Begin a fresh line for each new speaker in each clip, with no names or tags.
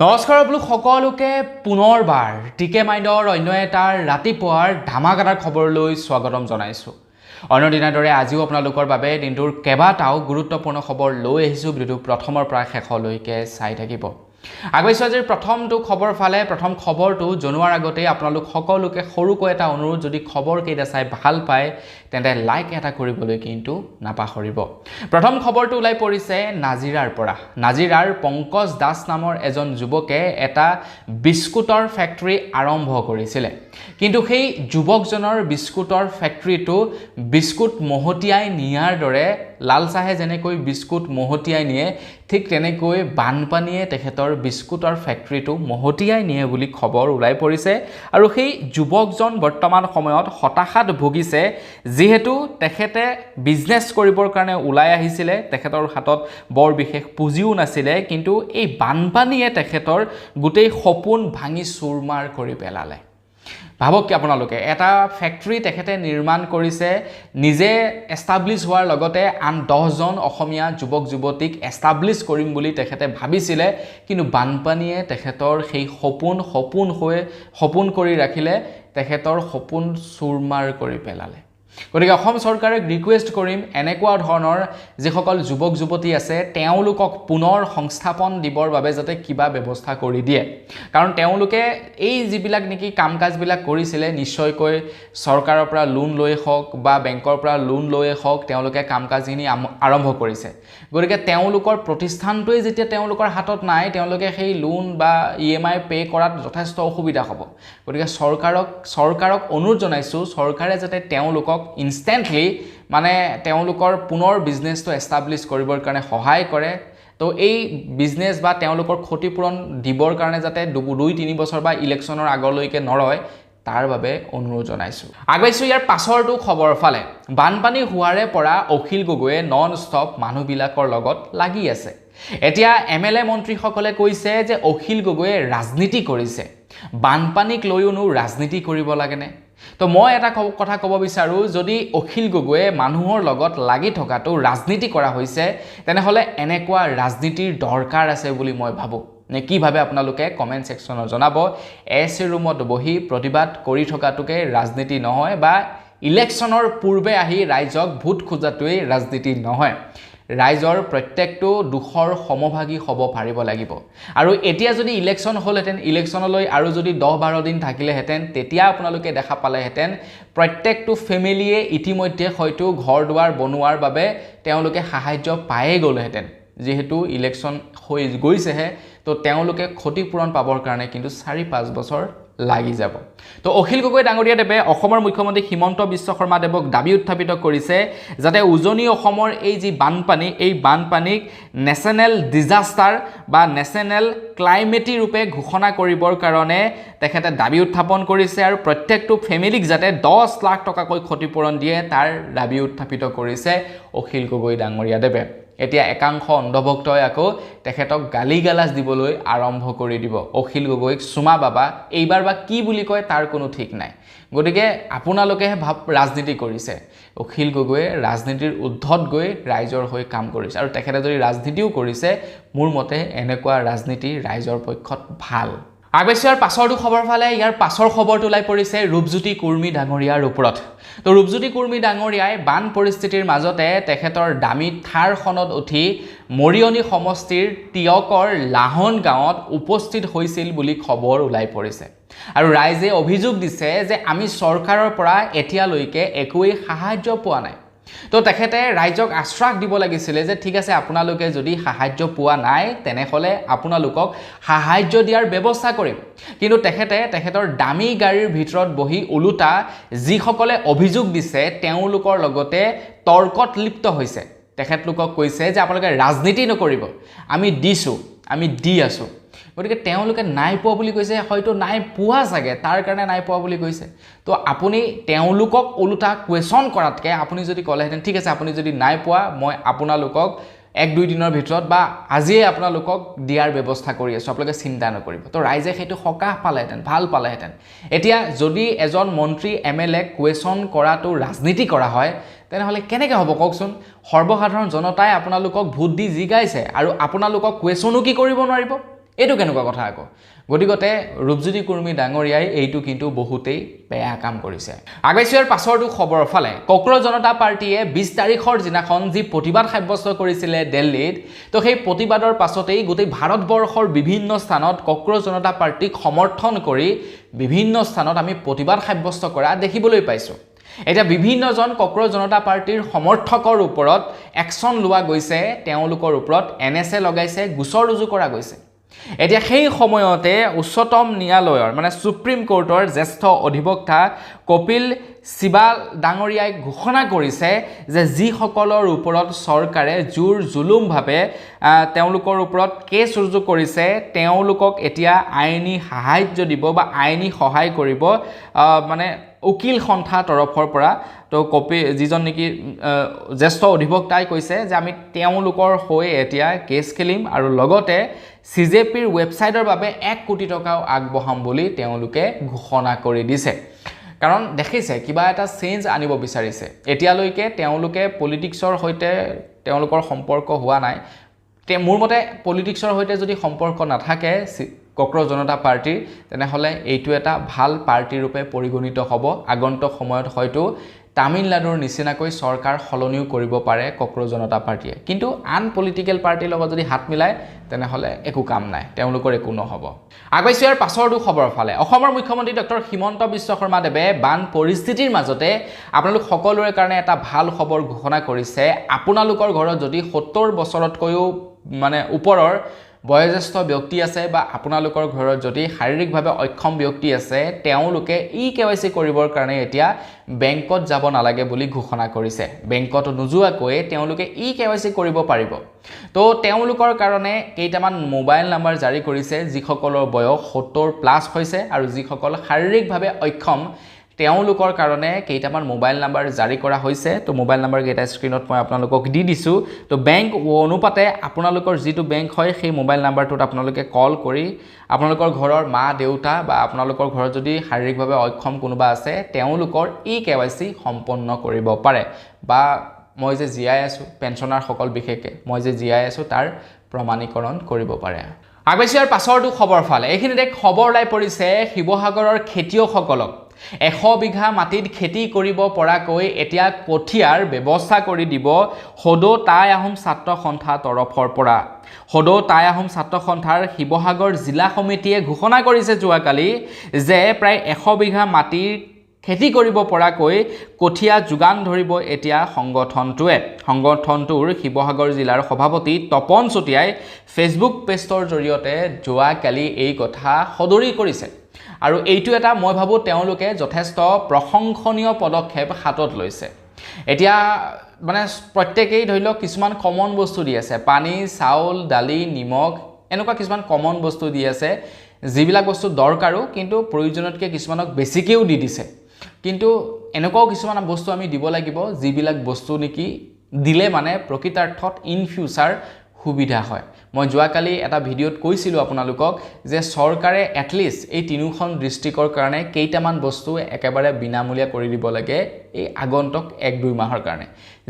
নমস্কাৰ আপোনালোক সকলোকে পুনৰবাৰ টিকে মাইণ্ডৰ অন্য এটাৰ ৰাতিপুৱাৰ ধামাকাদাৰ খবৰলৈ স্বাগতম জনাইছোঁ। অন্য দিনাৰ দৰে আজিও আপোনালোকৰ বাবে দিনটোৰ কেইবাটাও গুৰুত্বপূৰ্ণ খবৰ লৈ আহিছোঁ। ভিডিঅ'টো প্ৰথমৰ পৰা শেষলৈকে চাই থাকিব। আগবাইছোঁ আজিৰ প্ৰথমটো খবৰ ফালে। প্ৰথম খবৰটো জনোৱাৰ আগতেই আপোনালোক সকলোকে সৰুকৈ এটা অনুৰোধ, যদি খবৰকেইটা চাই ভাল পায় তেন্তে লাইক এটা কৰিবলৈ কিন্তু নাপাহৰিব। প্ৰথম খবৰটো ওলাই পৰিছে নাজিৰাৰ পৰা। নাজিৰাৰ পংকজ দাস নামৰ এজন যুৱকে এটা বিস্কুটৰ ফেক্টৰী আৰম্ভ কৰিছিলে, কিন্তু সেই যুৱকজনৰ বিস্কুটৰ ফেক্টৰীটো বিস্কুট মহতিয়াই নিয়াৰ দৰে লাল চাহে যেনেকৈ বিস্কুট মহতিয়াই নিয়ে, ঠিক তেনেকৈ বানপানীয়ে তেখেতৰ বিস্কুটৰ ফেক্টৰীটো মহতিয়াই নিয়ে বুলি খবৰ ওলাই পৰিছে। আৰু সেই যুৱকজন বৰ্তমান সময়ত হতাশাত ভুগিছে, যিহেতু তেখেতে বিজনেছ কৰিবৰ কাৰণে ওলাই আহিছিলে, তেখেতৰ হাতত বৰ বিশেষ পুঁজিও নাছিলে, কিন্তু এই বানপানীয়ে তেখেতৰ গোটেই সপোন ভাঙি চুৰমাৰ কৰি পেলালে। ভাবক কি আপোনালোকে, এটা ফেক্টৰী তেখেতে নিৰ্মাণ কৰিছে, নিজে এষ্টাব্লিছ হোৱাৰ লগতে আন 10জন অসমীয়া যুৱক যুৱতীক এষ্টাব্লিছ কৰিম বুলি তেখেতে ভাবিছিলে, কিন্তু বানপানীয়ে তেখেতৰ সেই সপোন কৰি ৰাখিলে, তেখেতৰ সপোন চুৰমাৰ কৰি পেলালে। গতিকে অসম চৰকাৰক ৰিকুৱেষ্ট কৰিম, এনেকুৱা ধৰণৰ যিসকল যুৱক যুৱতী আছে তেওঁলোকক পুনৰ সংস্থাপন দিবৰ বাবে যাতে কিবা ব্যৱস্থা কৰি দিয়ে। কাৰণ তেওঁলোকে এই যিবিলাক নেকি কাম কাজবিলাক কৰিছিলে, নিশ্চয়কৈ চৰকাৰৰ পৰা লোন লৈ হওক বা বেংকৰ পৰা লোন লৈয়ে হওক তেওঁলোকে কাম কাজখিনি আৰম্ভ কৰিছে। গতিকে তেওঁলোকৰ প্ৰতিষ্ঠানটোৱে যেতিয়া তেওঁলোকৰ হাতত নাই, তেওঁলোকে সেই লোন বা EMI পে' কৰাত যথেষ্ট অসুবিধা হ'ব। গতিকে চৰকাৰক অনুৰোধ জনাইছোঁ, চৰকাৰে যাতে তেওঁলোকক ইনষ্টেণ্টলি তেওঁলোকৰ পুনৰ বিজনেছটো এষ্টাব্লিছ কৰিবৰ কাৰণে সহায় কৰে। তো এই বিজনেছ বা তেওঁলোকৰ ক্ষতিপূৰণ দিবৰ কাৰণে যাতে 2-3 বছৰ বা ইলেকশ্যনৰ আগলৈকে নৰয়, তাৰ বাবে অনুৰোধ জনাইছোঁ। আগবাইছোঁ ইয়াৰ পাছৰটো খবৰ ফালে। বানপানী হোৱাৰে পৰা অখিল গগৈয়ে নন ষ্টপ মানুহবিলাকৰ লগত লাগি আছে। এতিয়া MLA মন্ত্ৰীসকলে কৈছে যে অখিল গগৈয়ে ৰাজনীতি কৰিছে, বানপানীক লৈওনো ৰাজনীতি কৰিব লাগেনে? তো মই এটা কথা ক'ব বিচাৰোঁ, যদি অখিল গগৈয়ে মানুহৰ লগত লাগি থকাটো ৰাজনীতি কৰা হৈছে, তেনেহ'লে এনেকুৱা ৰাজনীতিৰ দৰকাৰ আছে বুলি মই ভাবোঁ। নে কি ভাবে আপোনালোকে কমেণ্ট ছেকশ্যনত জনাব। AC ৰুমত বহি প্ৰতিবাদ কৰি থকাটোকে ৰাজনীতি নহয়, বা ইলেকশ্যনৰ পূৰ্বে আহি ৰাইজক ভোট খোজাটোৱেই ৰাজনীতি নহয়। ৰাইজৰ প্ৰত্যেকটো দুখৰ সমভাগী হ'ব পাৰিব লাগিব। আৰু এতিয়া যদি ইলেকশ্যন হ'লহেঁতেন, ইলেকশ্যনলৈ আৰু যদি 10-12 দিন থাকিলেহেঁতেন, তেতিয়া আপোনালোকে দেখা পালেহেঁতেন প্ৰত্যেকটো ফেমিলিয়ে ইতিমধ্যে হয়তো ঘৰ দুৱাৰ বনোৱাৰ বাবে তেওঁলোকে সাহায্য পায়ে গ'লহেঁতেন। যিহেতু ইলেকশ্যন হৈ গৈছেহে, তো তেওঁলোকে ক্ষতিপূৰণ পাবৰ কাৰণে কিন্তু 4-5 বছৰ লাগি যাব। তো অখিল গগৈ ডাঙৰীয়াদেৱে অসমৰ মুখ্যমন্ত্ৰী হিমন্ত বিশ্ব শৰ্মাদেৱক দাবী উত্থাপিত কৰিছে, যাতে উজনি অসমৰ এই যি বানপানী, এই বানপানীক নেশ্যনেল ডিজাষ্টাৰ বা নেশ্যনেল ক্লাইমেটি ৰূপে ঘোষণা কৰিবৰ কাৰণে তেখেতে দাবী উত্থাপন কৰিছে, আৰু প্ৰত্যেকটো ফেমিলিক যাতে 10 লাখ টকাকৈ ক্ষতিপূৰণ দিয়ে তাৰ দাবী উত্থাপিত কৰিছে অখিল গগৈ ডাঙৰীয়াদেৱে। এতিয়া একাংশ অন্ধভক্তই আকৌ তেখেতক গালি গালাজ দিবলৈ আৰম্ভ কৰি দিব। অখিল গগৈক চুমা বাবা, এইবাৰ বা কি বুলি কয় তাৰ কোনো ঠিক নাই। গতিকে আপোনালোকেহে ৰাজনীতি কৰিছে। অখিল গগৈয়ে ৰাজনীতিৰ ঊৰ্ধত গৈ ৰাইজৰ হৈ কাম কৰিছে, আৰু তেখেতে যদি ৰাজনীতিও কৰিছে, মোৰ মতে এনেকুৱা ৰাজনীতি ৰাইজৰ পক্ষত ভাল। আগবাইছোঁ ইয়াৰ পাছৰটো খবৰ ফালে। ইয়াৰ পাছৰ খবৰটো ওলাই পৰিছে ৰূপজ্যোতি কুৰ্মী ডাঙৰীয়াৰ ওপৰত। তো ৰূপজ্যোতি কুৰ্মী ডাঙৰীয়াই বান পৰিস্থিতিৰ মাজতে তেখেতৰ দামী থাৰখনত উঠি মৰিয়নি সমষ্টিৰ টিয়কৰ লাহন গাঁৱত উপস্থিত হৈছিল বুলি খবৰ ওলাই পৰিছে। আৰু ৰাইজে অভিযোগ দিছে যে আমি চৰকাৰৰ পৰা এতিয়ালৈকে একোৱেই সাহায্য পোৱা নাই। তো তেখেতে ৰাইজক আশ্বাস দিব লাগিছিলে যে ঠিক আছে, আপোনালোকে যদি সাহায্য পোৱা নাই তেনেহ'লে আপোনালোকক সাহায্য দিয়াৰ ব্যৱস্থা কৰিম। কিন্তু তেখেতৰ দামী গাড়ীৰ ভিতৰত বহি ওলোটা যিসকলে অভিযোগ দিছে তেওঁলোকৰ লগতে তৰ্কত লিপ্ত হৈছে। তেখেতলোকক কৈছে যে আপোনালোকে ৰাজনীতি নকৰিব, আমি দিছোঁ, আমি দি আছোঁ। গতিকে তেওঁলোকে নাই পোৱা বুলি কৈছে, হয়তো নাই পোৱা চাগে, তাৰ কাৰণে নাই পোৱা বুলি কৈছে। তো আপুনি তেওঁলোকক ওলোটা কুৱেশ্যন কৰাতকৈ আপুনি যদি ক'লেহেঁতেন ঠিক আছে, আপুনি যদি নাই পোৱা, মই আপোনালোকক 1-2 দিনৰ ভিতৰত বা আজিয়ে আপোনালোকক দিয়াৰ ব্যৱস্থা কৰি আছোঁ, আপোনালোকে চিন্তা নকৰিব, তো ৰাইজে সেইটো সকাহ পালেহেঁতেন, ভাল পালেহেঁতেন। এতিয়া যদি এজন মন্ত্ৰী MLA কুৱেশ্যন কৰাটো ৰাজনীতি কৰা হয়, তেনেহ'লে কেনেকৈ হ'ব কওকচোন? সৰ্বসাধাৰণ জনতাই আপোনালোকক ভোট দি জিকাইছে, আৰু আপোনালোকক কুৱেশ্যনো কি কৰিব নোৱাৰিব? এইটো কেনেকুৱা কথা আকৌ গতিকতে ৰূপজ্যোতি কুৰ্মী ডাঙৰীয়াই এইটো কিন্তু বহুতেই বেয়া কাম কৰিছে আগবাইছো ইয়াৰ পাছৰটো খবৰৰ ফালে কক্ৰজ জনতা পাৰ্টিয়ে 20 তাৰিখৰ দিনাখন যি প্ৰতিবাদ সাব্যস্ত কৰিছিলে দিল্লীত তো সেই প্ৰতিবাদৰ পাছতেই গোটেই ভাৰতবৰ্ষৰ বিভিন্ন স্থানত কক্ৰজ জনতা পাৰ্টিক সমৰ্থন কৰি বিভিন্ন স্থানত আমি প্ৰতিবাদ সাব্যস্ত কৰা দেখিবলৈ পাইছো এটা বিভিন্নজন কক্ৰজ জনতা পাৰ্টিৰ সমৰ্থকৰ ওপৰত একচন লোৱা গৈছে তেওঁলোকৰ ওপৰত এনএছএ লগাইছে গোচৰ ৰুজু কৰা গৈছে এতিয়া সেই সময়তে উচ্চতম ন্যায়ালয়ৰ মানে সুপ্ৰিম কোৰ্টৰ জ্যেষ্ঠ অধিবক্তা কপিল সিবাল ডাঙৰীয়াই ঘোষণা কৰিছে যে যিসকলৰ ওপৰত চৰকাৰে জোৰ জুলুমভাৱে তেওঁলোকৰ ওপৰত কেছ ৰুজু কৰিছে তেওঁলোকক এতিয়া আইনী সাহায্য দিব বা আইনী সহায় কৰিব মানে উকিল সন্থা তৰফৰ পৰা তো যিজন নেকি জ্যেষ্ঠ অধিবক্তাই কৈছে যে আমি তেওঁলোকৰ হৈ এতিয়া কেছ খেলিম আৰু লগতে CJPৰ ৱেবছাইটৰ বাবে 1 কোটি টকাও আগবঢ়াম বুলি তেওঁলোকে ঘোষণা কৰি দিছে কাৰণ দেখিছে কিবা এটা চেঞ্জ আনিব বিচাৰিছে এতিয়ালৈকে তেওঁলোকে পলিটিক্সৰ সৈতে তেওঁলোকৰ সম্পৰ্ক হোৱা নাই মোৰ মতে পলিটিক্সৰ সৈতে যদি সম্পৰ্ক নাথাকে কক্ৰজ জনতা পাৰ্টিৰ তেনেহলে এইটো এটা ভাল পাৰ্টি ৰূপে পৰিগণিত হ'ব আগন্তুক সময়ত হয়তো তামিলনাডুৰ নিচিনাকৈ চৰকাৰ সলনিও কৰিব পাৰে কক্ৰজ জনতা পাৰ্টিয়ে কিন্তু আন পলিটিক্যাল পাৰ্টিৰ লগত যদি হাত মিলায় তেনেহলে একো কাম নাই তেওঁলোকৰ একো নহব আগবাইছো ইয়াৰ পাছৰটো খবৰৰ ফালে অসমৰ মুখ্যমন্ত্ৰী ডক্টৰ হিমন্ত বিশ্ব শৰ্মা দেৱে বান পৰিস্থিতিৰ মাজতে আপোনালোক সকলোৰে কাৰণে এটা ভাল খবৰ ঘোষণা কৰিছে আপোনালোকৰ ঘৰত যদি 70 বছৰতকৈও মানে ওপৰৰ বয়োজ্যেষ্ঠ ব্যক্তি আছে বা আপোনালোকৰ ঘৰত যদি শাৰীৰিকভাৱে অক্ষম ব্যক্তি আছে তেওঁলোকে KYC কৰিবৰ কাৰণে এতিয়া বেংকত যাব নালাগে বুলি ঘোষণা কৰিছে বেংকত নোযোৱাকৈ তেওঁলোকে KYC কৰিব পাৰিব তো তেওঁলোকৰ কাৰণে কেইটামান মোবাইল নাম্বাৰ জাৰি কৰিছে যিসকলৰ বয়স 70 প্লাস হৈছে আৰু যিসকল শাৰীৰিকভাৱে অক্ষম তেওঁলোকৰ কাৰণে কেইটামান মোবাইল নাম্বাৰ জাৰি কৰা হৈছে তো মোবাইল নাম্বাৰ কেইটা স্ক্ৰিনত মই আপোনালোকক দি দিছো তো বেংক অনুপাতে আপোনালোকৰ যিটো বেংক হয় সেই মোবাইল নাম্বাৰটোত আপোনালোকে কল কৰি আপোনালোকৰ ঘৰৰ মা দেউতা বা আপোনালোকৰ ঘৰত যদি শাৰীৰিকভাৱে অক্ষম কোনোবা আছে তেওঁলোকৰ KYC সম্পন্ন কৰিব পাৰে বা মই যে জিআই আছো পেনশনাৰ সকল বিশেষকে মই যে জিআই আছো তাৰ প্ৰমাণীকৰণ কৰিব পাৰে আগবাইছো ইয়াৰ পাছৰটো খবৰ ফালে এইখিনিতে খবৰ লাই পৰিছে শিৱসাগৰৰ খেতিয়কসকলক 100 বিঘা মাটিত খেতি কৰিব পৰাকৈ এতিয়া কঠিয়াৰ ব্যৱস্থা কৰি দিব হদো টাই আহোম ছাত্ৰ সন্থা তৰফৰ পৰা হদো টাই আহোম ছাত্ৰ সন্থাৰ শিৱসাগৰ জিলা সমিতিয়ে ঘোষণা কৰিছে যোৱাকালি যে প্ৰায় 100 বিঘা মাটিৰ খেতি কৰিব পৰাকৈ কঠিয়া যোগান ধৰিব এতিয়া সংগঠনটোৰ শিৱসাগৰ জিলাৰ সভাপতি তপন চটিয়াই ফেচবুক পেজৰ জৰিয়তে যোৱাকালি এই কথা সদৰি কৰিছে আৰু এইটো এটা মই ভাবো তেওঁলোকে যথেষ্ট প্ৰশংসনীয় পদক্ষেপ হাতত লৈছে এতিয়া মানে প্ৰত্যেকই ধৰি লওক কিছুমান কমন বস্তু দি আছে পানী চাউল দালি নিমখ এনেকুৱা কিছুমান কমন বস্তু দি আছে যিবিলাক বস্তু দৰকাৰো কিন্তু প্ৰয়োজনতকৈ কিছুমানক বেছিকেও দি দিছে কিন্তু এনেকুৱাও কিছুমান বস্তু আমি দিব লাগিব যিবিলাক বস্তু নেকি দিলে মানে প্ৰকৃতাৰ্থত ইন ফিউচাৰ সুবিধা হয় মই যোৱাকালি এটা ভিডিঅ'ত কৈছিলো আপোনালোকক যে চৰকাৰে এটলিষ্ট এই তিনিখন ডিস্ট্ৰিক্টৰ কাৰণে কেইটামান বস্তু একেবাৰে বিনামূলীয়া কৰি দিব লাগে এই আগন্তুক 1-2 মাহৰ কাৰণে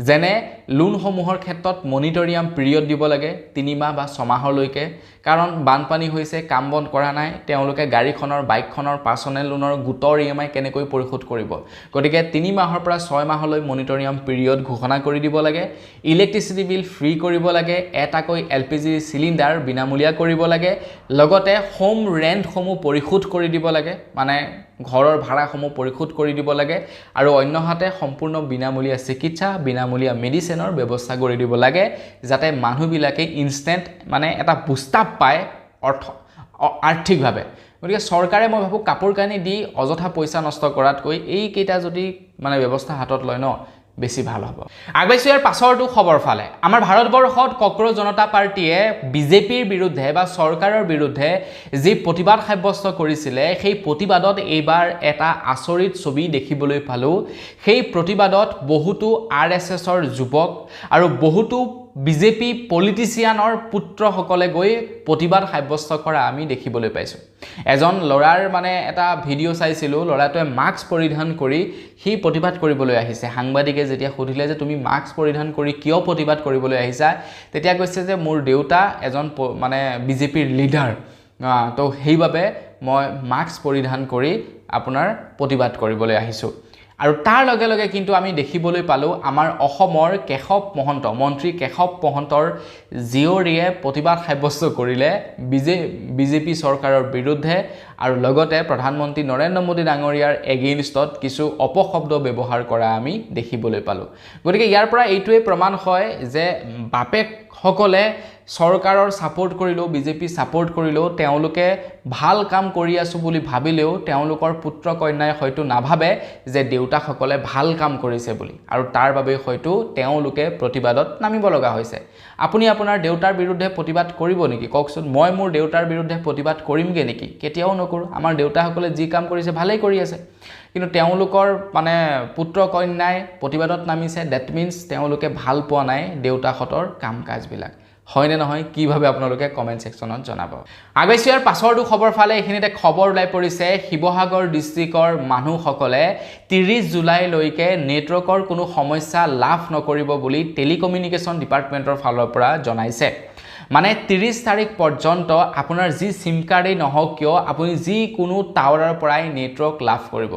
যেনে লোনসমূহৰ ক্ষেত্ৰত মনিটৰিয়াম পিৰিয়ড দিব লাগে 3 মাহ বা 6 মাহলৈকে কাৰণ বানপানী হৈছে কাম বন্ধ কৰা নাই তেওঁলোকে গাড়ীখনৰ বাইকখনৰ পাৰ্সনেল লোনৰ গুটৰ EMI কেনেকৈ পৰিশোধ কৰিব গতিকে 3 মাহৰ পৰা 6 মাহলৈ মনিটৰিয়াম পিৰিয়ড ঘোষণা কৰি দিব লাগে ইলেক্ট্ৰিচিটি বিল ফ্ৰী কৰিব লাগে এটাকৈ LPG সিলিন্ডাৰ বিনামূলীয়া কৰিব লাগে লগতে হোম ৰেন্টসমূহ পৰিশোধ কৰি দিব লাগে মানে ঘৰৰ ভাড়াসমূহ পৰিশোধ কৰি দিব লাগে আৰু অন্যহাতে সম্পূৰ্ণ বিনামূলীয়া চিকিৎসা বিনামূলীয়া মেডিচিনৰ ব্যৱস্থা কৰি দিব লাগে যাতে মানুহবিলাকে ইনষ্টেন্ট মানে এটা বুষ্টাপ পায় আৰ্থিকভাৱে গতিকে চৰকাৰে মই ভাবো কাপোৰ কানি দি অযথা পইচা নষ্ট কৰাতকৈ এই কেইটা যদি মানে ব্যৱস্থা হাতত লয় ন বেছি ভাল হ'ব আগবাইছো ইয়াৰ পাছৰটো খবৰ ফালে আমাৰ ভাৰতবৰ্ষত কক্ৰজ জনতা পাৰ্টিয়ে বিজেপিৰ বিৰুদ্ধে বা চৰকাৰৰ বিৰুদ্ধে যি প্ৰতিবাদ সাব্যস্ত কৰিছিলে সেই প্ৰতিবাদত এইবাৰ এটা আচৰিত ছবি দেখিবলৈ পালো সেই প্ৰতিবাদত বহুতো RSSৰ যুৱক আৰু বহুতো বিজেপি পলিটিচিয়ানৰ পুত্ৰসকলে গৈ প্ৰতিবাদ সাব্যস্ত কৰা আমি দেখিবলৈ পাইছো এজন লৰাৰ মানে এটা ভিডিঅ' চাইছিলো লৰাটোৱে মাস্ক পৰিধান কৰি হি প্ৰতিবাদ কৰিবলৈ আহিছে সাংবাদিকে যেতিয়া সুধিলে যে তুমি মাস্ক পৰিধান কৰি কিয় প্ৰতিবাদ কৰিবলৈ আহিছা তেতিয়া কৈছে যে মোৰ দেউতা এজন মানে বিজেপিৰ লিডাৰ তো সেইভাবে মই মাস্ক পৰিধান কৰি আপোনাৰ প্ৰতিবাদ কৰিবলৈ আহিছোঁ আৰু তাৰ লগে লগে কিন্তু আমি দেখিবলৈ পালোঁ আমাৰ অসমৰ কেশৱ মহন্ত মন্ত্ৰী কেশৱ মহন্তৰ জীয়ৰীয়ে প্ৰতিবাদ সাব্যস্ত কৰিলে বিজেপি চৰকাৰৰ বিৰুদ্ধে আৰু লগতে প্ৰধানমন্ত্ৰী নৰেন্দ্ৰ মোদী ডাঙৰীয়াৰ এগেইনষ্টত কিছু অপশব্দ ব্যৱহাৰ কৰা আমি দেখিবলৈ পালোঁ গতিকে ইয়াৰ পৰা এইটোৱে প্ৰমাণ হয় যে বাপেকসকলে চৰকাৰৰ সাপোৰ্ট কৰিলেও বিজেপি সাপোৰ্ট কৰিলেও তেওঁলোকে ভাল কাম কৰি আছো বুলি ভাবিলেও তেওঁলোকৰ পুত্ৰ কন্যাই হয়তো নাভাবে যে দেউতাকসকলে ভাল কাম কৰিছে বুলি আৰু তাৰ বাবে হয়তো তেওঁলোকে প্ৰতিবাদত নামিব লগা হৈছে আপুনি আপোনাৰ দেউতাৰ বিৰুদ্ধে প্ৰতিবাদ কৰিব নেকি কওকচোন মই মোৰ দেউতাৰ বিৰুদ্ধে প্ৰতিবাদ কৰিমগে নেকি কেতিয়াও নকৰো আমাৰ দেউতাসকলে যি কাম কৰিছে ভালেই কৰি আছে কিন্তু তেওঁলোকৰ মানে পুত্ৰ কন্যাই প্ৰতিবাদত নামিছে দ্যাট মিন্স তেওঁলোকে ভাল পোৱা নাই দেউতাহঁতৰ কাম কাজবিলাক হয়নে নহয় কিভাবে আপোনালোকে কমেন্ট সেকশনত জনাব আগৈছিয়াৰ পাছৰটো খবৰ ফালে এখিনিতে খবৰ ওলাই পৰিছে শিৱসাগৰ ডিস্ট্ৰিক্টৰ মানুহসকলে 30 জুলাই লৈকে নেটৱৰ্কৰ কোনো সমস্যা লাভ নকৰিব বুলি টেলিকমিউনিকেশ্যন ডিপাৰ্টমেন্টৰ ফালৰ পৰা জনাইছে মানে 30 তাৰিখ পৰ্যন্ত আপোনাৰ যি সিম কাৰ্ডেই নহওক কিয় আপুনি যি কোনো টাৱাৰৰ পৰাই নেটৱৰ্ক লাভ কৰিব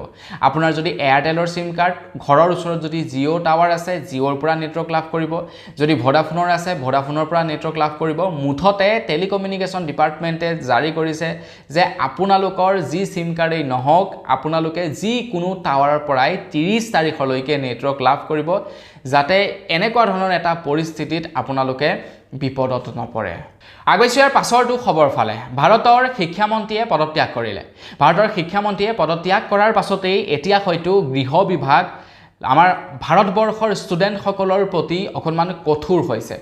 আপোনাৰ যদি এয়াৰটেলৰ সিম কাৰ্ড ঘৰৰ ওচৰত যদি জিঅ' টাৱাৰ আছে জিঅ'ৰ পৰা নেটৱৰ্ক লাভ কৰিব যদি ভোডাফোনৰ আছে ভোডাফোনৰ পৰা নেটৱৰ্ক লাভ কৰিব মুঠতে টেলিকমিউনিকেশ্যন ডিপাৰ্টমেন্টে জাৰি কৰিছে যে আপোনালোকৰ যি সিম কাৰ্ডেই নহওক আপোনালোকে যি কোনো টাৱাৰৰ পৰাই 30 তাৰিখলৈকে নেটৱৰ্ক লাভ কৰিব যাতে এনেকুৱা ধৰণৰ এটা পৰিস্থিতিত আপোনালোকে বিপদত নপৰে আগৈছিয়াৰ পাছৰটো খবৰ ফালে ভাৰতৰ শিক্ষামন্ত্ৰীয়ে পদত্যাগ কৰিলে ভাৰতৰ শিক্ষামন্ত্ৰীয়ে পদত্যাগ কৰাৰ পাছতেই এতিয়া হয়তো গৃহ বিভাগ আমাৰ ভাৰতবৰ্ষৰ ষ্টুডেণ্টসকলৰ প্ৰতি অকণমান কঠোৰ হৈছে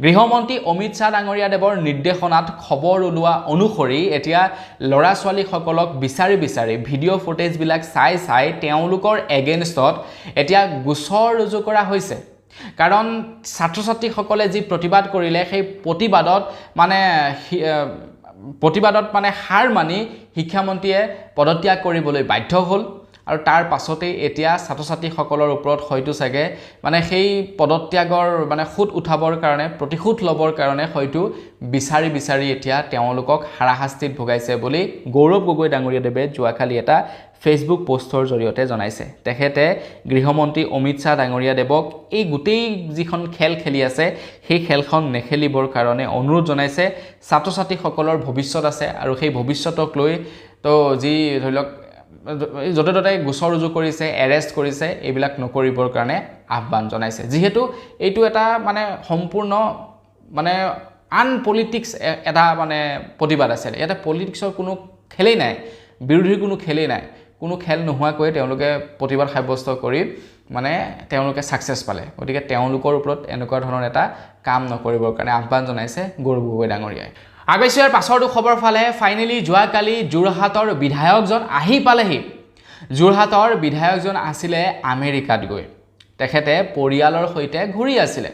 গৃহমন্ত্ৰী অমিত শাহ ডাঙৰীয়া দেৱৰ নিৰ্দেশনাত খবৰ ওলোৱা অনুসৰি এতিয়া লৰা ছোৱালীসকলক বিচাৰি ভিডিঅ' ফুটেজবিলাক চাই তেওঁলোকৰ এগেইনষ্টত এতিয়া গোচৰ ৰুজু কৰা হৈছে কাৰণ ছাত্ৰ ছাত্ৰীসকলে যি প্ৰতিবাদ কৰিলে সেই প্ৰতিবাদত মানে হাৰ মানি শিক্ষামন্ত্ৰীয়ে পদত্যাগ কৰিবলৈ বাধ্য হ'ল আৰু তাৰ পাছতে এতিয়া ছাত্ৰ ছাত্ৰীসকলৰ ওপৰত হয়তো চাগে মানে সেই পদত্যাগৰ মানে খুদ উঠাবৰ কাৰণে প্ৰতিশোধ লবৰ কাৰণে হয়তো বিচাৰি এতিয়া তেওঁলোকক হাৰাশাস্তিত ভগাইছে বুলি গৌৰৱ গগৈ ডাঙৰীয়া দেৱে যোৱাকালি এটা ফেসবুক পোষ্টৰ জৰিয়তে জনাইছে তেখেতে গৃহমন্ত্ৰী অমিত শাহ ডাঙৰীয়া দেৱক এই গোটেই যিখন খেল খেলি আছে সেই খেলখন নেখেলিবৰ কাৰণে অনুৰোধ জনাইছে ছাত্ৰ ছাত্ৰীসকলৰ ভৱিষ্যত আছে আৰু সেই ভৱিষ্যতক লৈ তো যি ধৰি লওক যতে ততে গোচৰ ৰুজু কৰিছে এৰেষ্ট কৰিছে এইবিলাক নকৰিবৰ কাৰণে আহ্বান জনাইছে যেহেতু এইটো এটা মানে সম্পূৰ্ণ মানে আনপলিটিক্স এটা মানে প্ৰতিবাদ আছে ইয়াতে পলিটিক্সৰ কোনো খেলেই নাই বিৰোধীৰ কোনো খেলেই নাই কোনো খেল নোহোৱাকৈ তেওঁলোকে প্ৰতিবাদ সাব্যস্ত কৰি মানে তেওঁলোকে সাকসেস পালে গতিকে তেওঁলোকৰ ওপৰত এনেকুৱা ধৰণৰ এটা কাম নকৰিবৰ কাৰণে আহ্বান জনাইছে গৌৰৱ গগৈ ডাঙৰীয়াই আগৈছিয়াৰ পাছৰটো খবৰ ফালে ফাইনেলি যোৱাকালি যোৰহাটৰ বিধায়কজন আহি পালেহি যোৰহাটৰ বিধায়কজন আছিলে আমেৰিকাত গৈ তেখেতে পৰিয়ালৰ সৈতে ঘূৰি আছিলে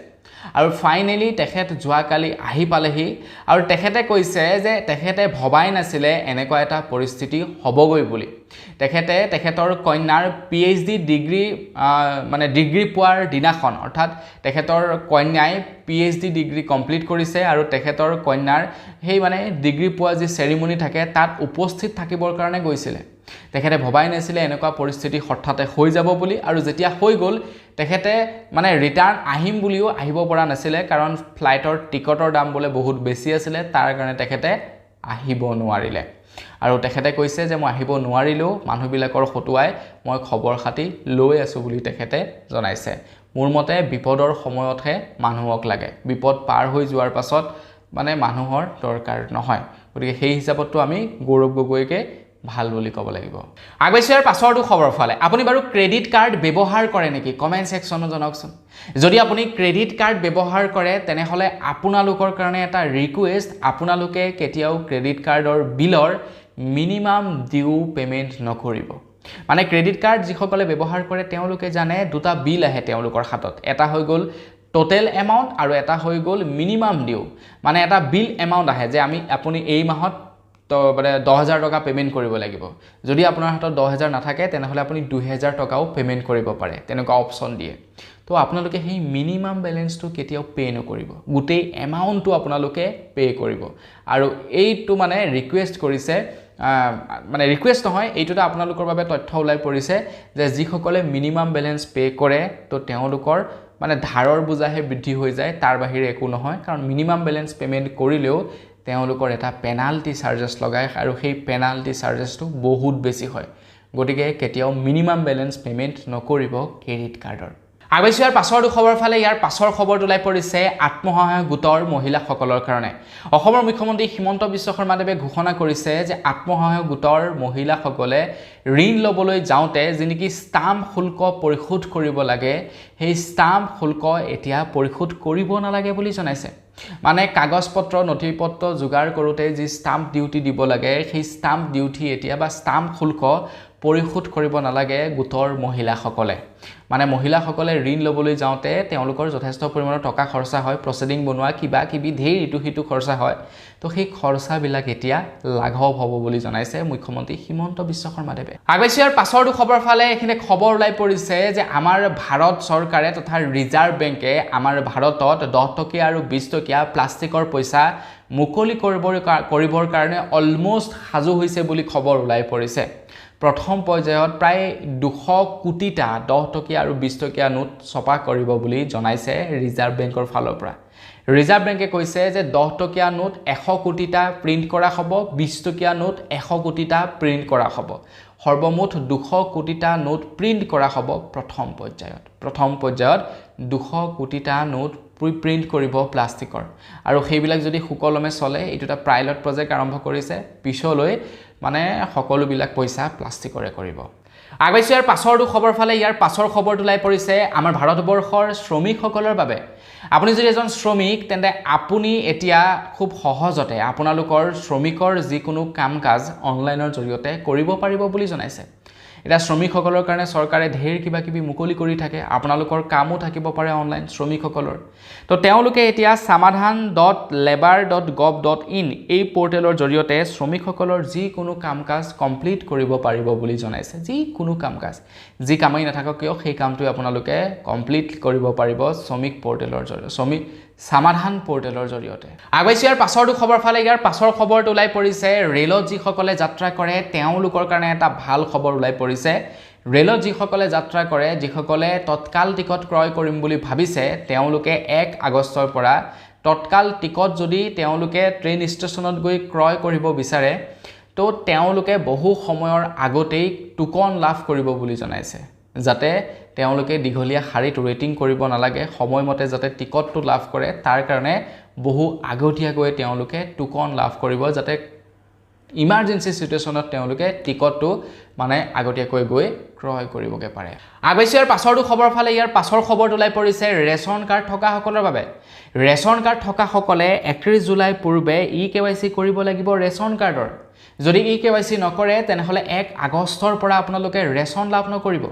আৰু ফাইনেলি তেখেত যোৱাকালি আহি পালেহি আৰু তেখেতে কৈছে যে তেখেতে ভবাই নাছিলে এনেকুৱা এটা পৰিস্থিতি হ'বগৈ বুলি তেখেতে তেখেতৰ কন্যাৰ পিএইচডি ডিগ্ৰী মানে ডিগ্ৰী পোৱাৰ দিনাখন অৰ্থাৎ তেখেতৰ কন্যাই পিএইচডি ডিগ্ৰী কমপ্লিট কৰিছে আৰু তেখেতৰ কন্যাৰ সেই মানে ডিগ্ৰী পোৱা যি চেৰিমনি থাকে তাত উপস্থিত থাকিবৰ কাৰণে গৈছিলে তেখেতে ভবাই নাছিলে এনেকুৱা পৰিস্থিতি হঠাতে হৈ যাব বুলি আৰু যেতিয়া হৈ গ'ল তেখেতে মানে ৰিটাৰ্ণ আহিম বুলিও আহিব পৰা নাছিলে কাৰণ ফ্লাইটৰ টিকটৰ দাম বলে বহুত বেছি আছিল তাৰ কাৰণে তেখেতে আহিব নোৱাৰিলে আৰু তেখেতে কৈছে যে মই আহিব নোৱাৰিলেও মানুহবিলাকৰ হতুৱাই মই খবৰ খাতি লৈ আছো বুলি তেখেতে জনাইছে মোৰ মতে বিপদৰ সময়তহে মানুহক লাগে বিপদ পাৰ হৈ যোৱাৰ পাছত মানে মানুহৰ দৰকাৰ নহয় গতিকে সেই হিচাপতটো আমি গৌৰৱ গগৈকে ভাল বুলি ক'ব লাগিব আগৈছিয়াৰ পাছৰটো খবৰ ফালে আপুনি বাৰু ক্ৰেডিট কাৰ্ড ব্যৱহাৰ কৰে নেকি কমেন্ট সেকশনত জনাওকচোন যদি আপুনি ক্ৰেডিট কাৰ্ড ব্যৱহাৰ কৰে তেনেহলে আপোনালোকৰ কাৰণে এটা ৰিকুৱেষ্ট আপোনালোকে কেতিয়াও ক্ৰেডিট কাৰ্ডৰ বিলৰ মিনিমাম ডিউ পেমেন্ট নকৰিব মানে ক্ৰেডিট কাৰ্ড যিসকলে ব্যৱহাৰ কৰে তেওঁলোকে জানে দুটা বিল আহে তেওঁলোকৰ হাতত এটা হৈ গ'ল টোটেল এমাউন্ট আৰু এটা হৈ গ'ল মিনিমাম ডিউ মানে এটা বিল এমাউন্ট আহে যে আপুনি এই মাহত তো মানে 10,000 টকা পেমেন্ট কৰিব লাগিব যদি আপোনাৰ হাতত 10,000 নাথাকে তেনেহলে আপুনি 2,000 টকাও পেমেন্ট কৰিব পাৰে তেনেকুৱা অপচন দিয়ে তো আপোনালোকে সেই মিনিমাম বেলেন্সটো কেতিয়াও পে নকৰিব গোটেই এমাউন্টটো আপোনালোকে পে কৰিব আৰু এইটো মানে ৰিকুৱেষ্ট কৰিছে মানে ৰিকুৱেষ্ট নহয় এইটোটা আপোনালোকৰ বাবে তথ্য ওলাই পৰিছে যে যিসকলে মিনিমাম বেলেন্স পে কৰে তো তেওঁলোকৰ মানে ধাৰৰ বুজাহে বৃদ্ধি হৈ যায় তাৰ বাহিৰে একো নহয় কাৰণ মিনিমাম বেলেন্স পেমেন্ট কৰিলেও তেওঁলোকৰ এটা পেনাল্টি চাৰ্জেছ লগায় আৰু সেই পেনাল্টি চাৰ্জেছটো বহুত বেছি হয় গতিকে কেতিয়াও মিনিমাম বেলেন্স পেমেন্ট নকৰিব ক্ৰেডিট কাৰ্ডৰ আগৈছো ইয়াৰ পাছৰ খবৰ ফালে ইয়াৰ পাছৰ খবৰটো ওলাই পৰিছে আত্মসহায়ক গোটৰ মহিলাসকলৰ কাৰণে অসমৰ মুখ্যমন্ত্ৰী হিমন্ত বিশ্ব শৰ্মাদেৱে ঘোষণা কৰিছে যে আত্মসহায়ক গোটৰ মহিলাসকলে ঋণ লবলৈ যাওঁতে যিনেকি ষ্টাম্প শুল্ক পৰিশোধ কৰিব লাগে সেই ষ্টাম্প শুল্ক এতিয়া পৰিশোধ কৰিব নালাগে বুলি জনাইছে মানে কাগজপত্ৰ নথিপত্ৰ যোগাৰ কৰোতে যি ষ্টাম্প ডিউটি দিব লাগে সেই ষ্টাম্প ডিউটি এতিয়া বা ষ্টাম্প শুল্ক পৰিশোধ কৰিব নালাগে গোটৰ মহিলাসকলে মানে মহিলাসকলে ঋণ লবলৈ যাওঁতে তেওঁলোকৰ যথেষ্ট পৰিমাণৰ টকা খৰচা হয় প্ৰসিডিং বনোৱা কিবা কিবি ধেৰ ইটো হিটো খৰচা হয় তো সেই খৰচাবিলাক এতিয়া লাঘৱ হ'ব বুলি জনাইছে মুখ্যমন্ত্ৰী হিমন্ত বিশ্ব শৰ্মাদেৱে আগৈছো ইয়াৰ পাছৰটো খবৰ ফালে এখিনি খবৰ ওলাই পৰিছে যে আমাৰ ভাৰত চৰকাৰে তথা ৰিজাৰ্ভ বেংকে আমাৰ ভাৰতত 10 টকীয়া আৰু 20 টকীয়া প্লাষ্টিকৰ পইচা মুকলি কৰিবৰ কাৰণে অলমোষ্ট সাজু হৈছে বুলি খবৰ ওলাই পৰিছে প্ৰথম পৰ্যায়ত প্ৰায় 200 কোটিটা 10 টকীয়া আৰু 20 টকীয়া নোট ছপা কৰিব বুলি জনাইছে ৰিজাৰ্ভ বেংকৰ ফালৰ পৰা ৰিজাৰ্ভ বেংকে কৈছে যে 10 টকীয়া নোট 100 কোটিটা প্ৰিন্ট কৰা হ'ব 20 টকীয়া নোট 100 কোটিটা প্ৰিন্ট কৰা হ'ব সৰ্বমুঠ 200 কোটিটা নোট প্ৰিন্ট কৰা হ'ব প্ৰথম পৰ্যায়ত 200 কোটিটা নোট প্ৰিন্ট কৰিব প্লাষ্টিকৰ আৰু সেইবিলাক যদি সুকলমে চলে এইটোটা পাইলট প্ৰজেক্ট আৰম্ভ কৰিছে পিছলৈ মানে সকলো বিলাক পইচা প্লাষ্টিকৰে কৰিব আগৈছো ইয়াৰ পাছৰটো খবৰ ফালে ইয়াৰ পাছৰ খবৰটো লাই পৰিছে আমাৰ ভাৰতবৰ্ষৰ শ্ৰমিকসকলৰ বাবে আপুনি যদি এজন শ্ৰমিক তেন্তে আপুনি এতিয়া খুব সহজতে আপোনালোকৰ শ্ৰমিকৰ যিকোনো কাম-কাজ অনলাইনৰ জৰিয়তে কৰিব পাৰিব বুলি জনাইছে এটা শ্ৰমিকসকলৰ কাৰণে চৰকাৰে ধেৰ কিবা কিবি মুকলি কৰি থাকে আপোনালোকৰ কামো থাকিব পাৰে অনলাইন শ্ৰমিকসকলৰ তো তেওঁলোকে এতিয়া samadhan.labor.gov.in এই পোৰ্টেলৰ জৰিয়তে শ্ৰমিকসকলৰ যিকোনো কাম-কাজ কমপ্লিট কৰিব পাৰিব বুলি জনাইছে যিকোনো কাম-কাজ যি কামেই নাথাকক কিয় সেই কামটো আপোনালোকে কমপ্লিট কৰিব পাৰিব শ্ৰমিক পোৰ্টেলৰ জৰিয়তে সামাধান পোৰ্টেলৰ জৰিয়তে আগৈছো ইয়াৰ পাছৰটো খবৰ ফালে ইয়াৰ পাছৰ খবৰটো ওলাই পৰিছে ৰেলত যিসকলে যাত্ৰা কৰে তেওঁলোকৰ কাৰণে এটা ভাল খবৰ ওলাই পৰিছে ৰেলত যিসকলে যাত্ৰা কৰে যিসকলে তৎকাল টিকট ক্ৰয় কৰিম বুলি ভাবিছে তেওঁলোকে 1 আগষ্টৰ পৰা তৎকাল টিকট যদি তেওঁলোকে ট্ৰেইন ষ্টেচনত গৈ ক্ৰয় কৰিব বিচাৰে তো তেওঁলোকে বহু সময়ৰ আগতেই টুকন লাভ কৰিব বুলি জনাইছে যাতে তেওঁলোকে দীঘলীয়া শাৰীত ৱেটিং কৰিব নালাগে সময়মতে যাতে টিকটটো লাভ কৰে তাৰ কাৰণে বহু আগতীয়াকৈ তেওঁলোকে টুকন লাভ কৰিব যাতে ইমাৰ্জেন্সি সিচুৱেচনত তেওঁলোকে টিকটটো মানে আগতীয়াকৈ গৈ ক্ৰয় কৰিবগে পাৰে আগৈছো ইয়াৰ পাছৰটো খবৰ ফালে ইয়াৰ পাছৰ খবৰটো ওলাই পৰিছে ৰেচন কাৰ্ড থকা সকলৰ বাবে ৰেচন কাৰ্ড থকা সকলে 31 জুলাই পূৰ্বে ইকেৱাইসি কৰিব লাগিব ৰেচন কাৰ্ডৰ যদি ইকেৱাইসি নকৰে তেনেহলে 1 আগষ্টৰ পৰা আপোনালোকে ৰেচন লাভ নকৰিব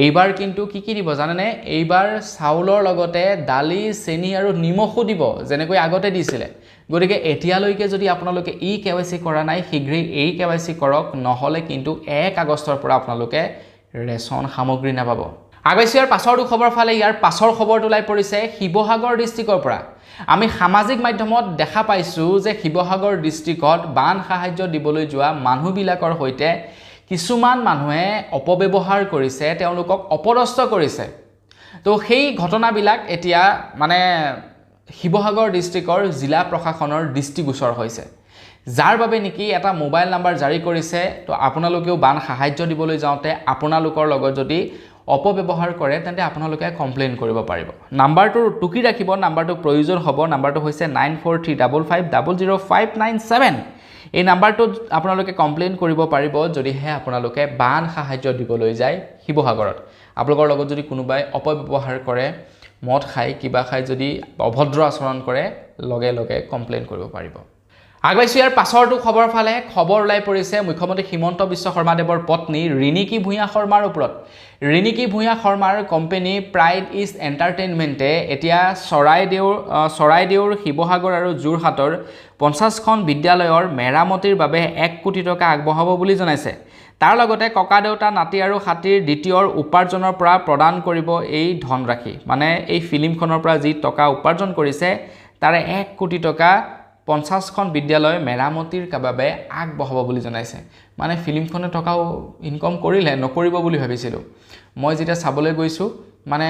এইবাৰ কিন্তু কি দিব জানেনে এইবাৰ চাউলৰ লগতে দালি চেনি আৰু নিমখো দিব যেনেকৈ আগতে দিছিলে গতিকে এতিয়ালৈকে যদি আপোনালোকে ইকেৱাইসি কৰা নাই শীঘ্ৰে এই কেৱাইসি কৰক নহলে কিন্তু 1 আগষ্টৰ পৰা আপোনালোকে ৰেচন সামগ্ৰী নাপাব আগৈছো ইয়াৰ পাছৰটো খবৰ ফালে ইয়াৰ পাছৰ খবৰটো ওলাই পৰিছে শিৱসাগৰ ডিস্ট্ৰিক্টৰ পৰা আমি সামাজিক মাধ্যমত দেখা পাইছো যে শিৱসাগৰ ডিস্ট্ৰিক্টত বান সাহায্য দিবলৈ যোৱা মানুহবিলাকৰ হৈতে কিছুমান মানুহে অপব্যৱহাৰ কৰিছে তেওঁলোকক অপদস্থ কৰিছে তো সেই ঘটনাবিলাক এতিয়া মানে শিৱসাগৰ ডিস্ট্ৰিক্টৰ জিলা প্ৰশাসনৰ দৃষ্টিগোচৰ হৈছে যাৰ বাবে নেকি এটা মোবাইল নাম্বাৰ জাৰি কৰিছে তো আপোনালোকেও বান সাহায্য দিবলৈ যাওঁতে আপোনালোকৰ লগত যদি অপব্যৱহাৰ কৰে তেন্তে আপোনালোকে কমপ্লেইন কৰিব পাৰিব নাম্বাৰটো টুকি ৰাখিব নাম্বাৰটো প্ৰয়োজন হ'ব নাম্বাৰটো হৈছে 9435500597 এই নাম্বাৰটো আপোনালোকে কমপ্লেইন কৰিব পাৰিব যদিহে আপোনালোকে বান সাহায্য দিবলৈ যায় শিৱসাগৰত আপোনালোকৰ লগত যদি কোনোবাই অপব্যৱহাৰ কৰে মদ খাই কিবা খাই যদি অভদ্ৰ আচৰণ কৰে লগে লগে কমপ্লেইন কৰিব পাৰিব আগবাইছোঁ ইয়াৰ পাছৰটো খবৰ ফালে খবৰ ওলাই পৰিছে মুখ্যমন্ত্ৰী হিমন্ত বিশ্ব শৰ্মাদেৱৰ পত্নী ৰিণিকী ভূঞা শৰ্মাৰ ওপৰত ৰিণিকী ভূঞা শৰ্মাৰ কোম্পানী প্ৰাইড ইষ্ট এণ্টাৰটেইনমেণ্টে এতিয়া চৰাইদেউৰ শিৱসাগৰ আৰু যোৰহাটৰ 50খন বিদ্যালয়ৰ মেৰামতিৰ বাবে 1 কোটি টকা আগবঢ়াব বুলি জনাইছে তাৰ লগতে ককা দেউতা নাতি আৰু হাতীৰ দ্বিতীয়ৰ উপাৰ্জনৰ পৰা প্ৰদান কৰিব এই ধনৰাশি মানে এই ফিল্মখনৰ পৰা যি টকা উপাৰ্জন কৰিছে তাৰে 1 কোটি টকা 50খন বিদ্যালয় মেৰামতিৰ বাবে আগবঢ়াব বুলি জনাইছে মানে ফিল্মখনে টকাও ইনকম কৰিলে নকৰিব বুলি ভাবিছিলোঁ মই যেতিয়া চাবলৈ গৈছোঁ মানে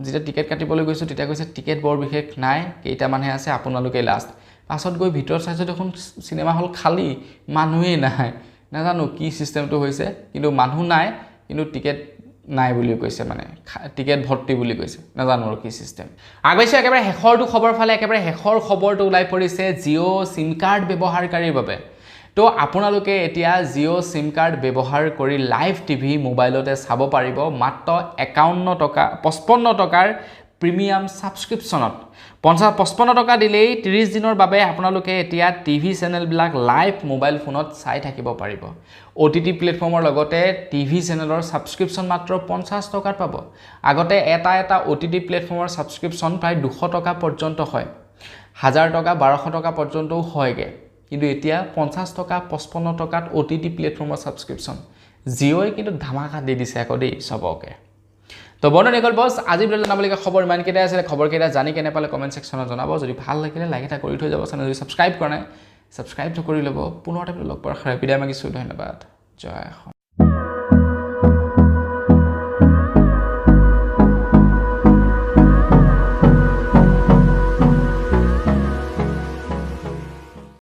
যেতিয়া টিকেট কাটিবলৈ গৈছোঁ তেতিয়া কৈছে টিকেট বৰ বিশেষ নাই কেইটামানহে আছে আপোনালোকে লাষ্ট পাছত গৈ ভিতৰত চাইছোঁ দেখোন চিনেমা হল খালী মানুহেই নাই নাজানো কি চিষ্টেমটো হৈছে কিন্তু মানুহ নাই কিন্তু টিকেট নাই বুলি কৈছে মানে টিকেট ভৰ্তি বুলি কৈছে নাজানো আৰু কি চিষ্টেম আগবাইছোঁ একেবাৰে শেষৰটো খবৰ ফালে একেবাৰে শেষৰ খবৰটো ওলাই পৰিছে জিঅ' সিম কাৰ্ড ব্যৱহাৰকাৰীৰ বাবে তো আপোনালোকে এতিয়া জিঅ' সিম কাৰ্ড ব্যৱহাৰ কৰি লাইভ টিভি মোবাইলতে চাব পাৰিব মাত্ৰ 55 টকাৰ প্ৰিমিয়াম ছাবস্ক্ৰিপশ্যনত 55 টকা দিলেই 30 দিনৰ বাবে আপোনালোকে এতিয়া টিভি চেনেলবিলাক লাইভ মোবাইল ফোনত চাই থাকিব পাৰিব OTT প্লেটফৰ্মৰ লগতে টিভি চেনেলৰ ছাবস্ক্ৰিপশ্যন মাত্ৰ 50 টকাত পাব আগতে এটা OTT প্লেটফৰ্মৰ ছাবস্ক্ৰিপশ্যন প্ৰায় 200 টকা পৰ্যন্ত হয় 1000 টকা 1200 টকা পৰ্যন্তও হয়গে কিন্তু এতিয়া 50 টকা 55 টকাত OTT প্লেটফৰ্মৰ ছাবস্ক্ৰিপশ্যন জিঅ'ই কিন্তু ধামাকা দি দিছে আকৌ দেই সবকে তো বন্ধু নিকল বস আজি ভিডিঅ' জানাবলগীয়া খবৰ ইমান কেইটা আছিল খবৰকেইটা জানি কেনে পালে কমেণ্ট ছেকশ্যনত জনাব যদি ভাল লাগিলে লাইক এটা কৰি থৈ যাব চেনেল যদি ছাবস্ক্ৰাইব কৰা নাই ছাবস্ক্ৰাইব কৰি ল'ব পুনৰ এটা লগ পোৱাৰ বিদায় মাগিছোঁ ধন্যবাদ জয় অসম